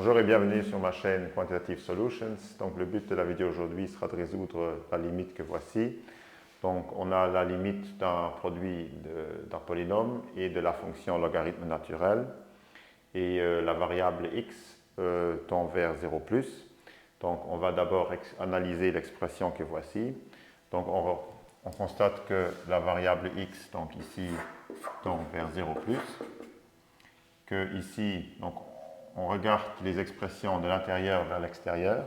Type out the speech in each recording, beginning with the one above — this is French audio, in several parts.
Bonjour et bienvenue sur ma chaîne Quantitative Solutions. Donc le but de la vidéo aujourd'hui sera de résoudre la limite que voici. Donc on a la limite d'un produit d'un polynôme et de la fonction logarithme naturel. Et la variable x tend vers 0 plus. Donc on va d'abord analyser l'expression que voici. Donc on constate que la variable x, donc ici, tend vers 0 plus. Que ici, donc, on regarde les expressions de l'intérieur vers l'extérieur.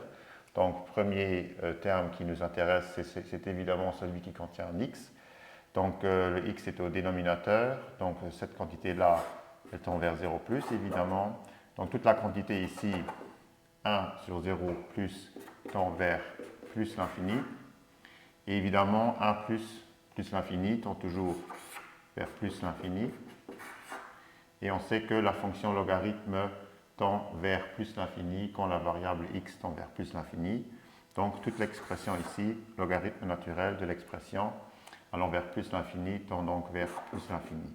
Donc, premier terme qui nous intéresse, c'est évidemment celui qui contient un x. Donc, le x est au dénominateur. Donc, cette quantité-là, elle tend vers 0 plus, évidemment. Donc, toute la quantité ici, 1 sur 0 plus, tend vers plus l'infini. Et évidemment, 1 plus l'infini tend toujours vers plus l'infini. Et on sait que la fonction logarithme tend vers plus l'infini quand la variable x tend vers plus l'infini. Donc toute l'expression ici, logarithme naturel de l'expression allant vers plus l'infini tend donc vers plus l'infini.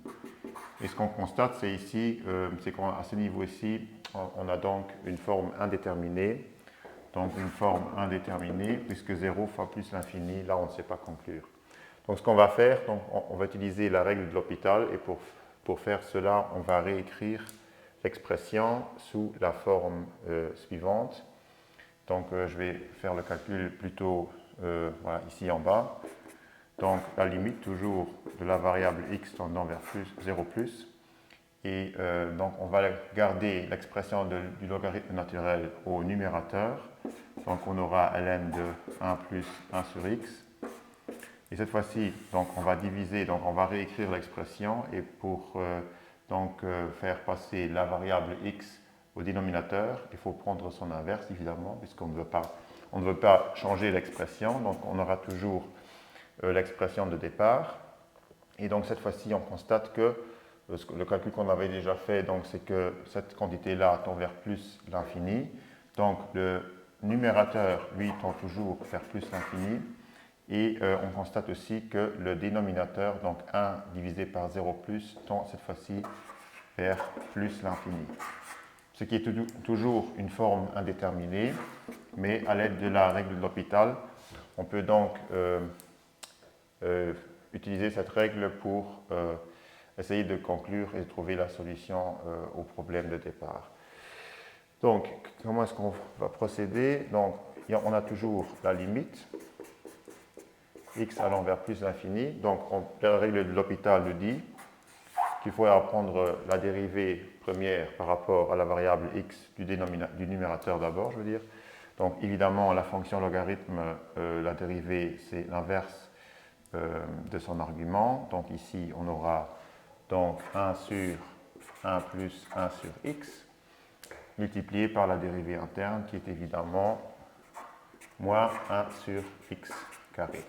Et ce qu'on constate, c'est ici, c'est qu'à ce niveau ici, on a donc une forme indéterminée. Donc une forme indéterminée, puisque 0 fois plus l'infini, là on ne sait pas conclure. Donc ce qu'on va faire, donc, on va utiliser la règle de l'hôpital, et pour faire cela, on va réécrire l'expression sous la forme suivante. Donc je vais faire le calcul plutôt voilà, ici en bas. Donc la limite toujours de la variable x tendant vers 0 plus. Et donc on va garder l'expression du logarithme naturel au numérateur. Donc on aura ln de 1 plus 1 sur x. Et cette fois-ci, donc on va diviser, donc on va réécrire l'expression et pour faire passer la variable x au dénominateur, il faut prendre son inverse évidemment, puisqu'on ne veut pas changer l'expression, donc on aura toujours l'expression de départ. Et donc cette fois-ci, on constate que le calcul qu'on avait déjà fait, c'est que cette quantité-là tend vers plus l'infini. Donc le numérateur, lui, tend toujours vers plus l'infini. Et on constate aussi que le dénominateur, donc 1 divisé par 0 plus, tend cette fois-ci vers plus l'infini. Ce qui est toujours une forme indéterminée, mais à l'aide de la règle de l'hôpital, on peut donc utiliser cette règle pour essayer de conclure et de trouver la solution au problème de départ. Donc, comment est-ce qu'on va procéder? Donc, on a toujours la limite x allant vers plus l'infini. Donc, la règle de l'hôpital nous dit qu'il faut prendre la dérivée première par rapport à la variable x du numérateur d'abord, je veux dire. Donc, évidemment, la fonction logarithme, la dérivée, c'est l'inverse de son argument. Donc, ici, on aura donc 1 sur 1 plus 1 sur x multiplié par la dérivée interne qui est évidemment moins 1 sur x carré.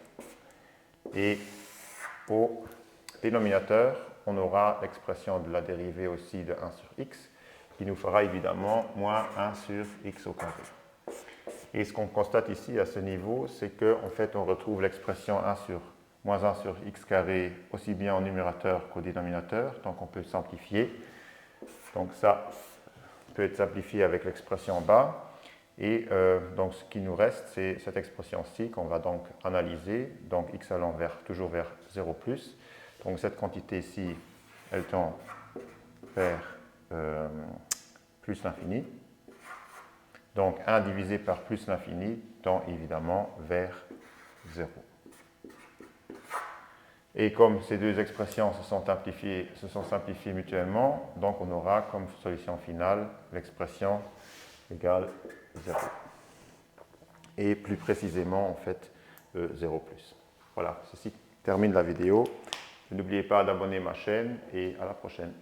Et au dénominateur, on aura l'expression de la dérivée aussi de 1 sur x, qui nous fera évidemment moins 1 sur x au carré. Et ce qu'on constate ici à ce niveau, c'est qu'en fait, on retrouve l'expression moins 1 sur x carré aussi bien au numérateur qu'au dénominateur, donc on peut simplifier. Donc ça peut être simplifié avec l'expression en bas. Et donc ce qui nous reste, c'est cette expression-ci qu'on va donc analyser, donc x allant toujours vers 0 plus. Donc cette quantité-ci, elle tend vers plus l'infini. Donc 1 divisé par plus l'infini tend évidemment vers 0. Et comme ces deux expressions se sont simplifiées mutuellement, donc on aura comme solution finale l'expression égale 0. Et plus précisément, en fait, 0 plus. Voilà, ceci termine la vidéo. N'oubliez pas d'abonner ma chaîne et à la prochaine.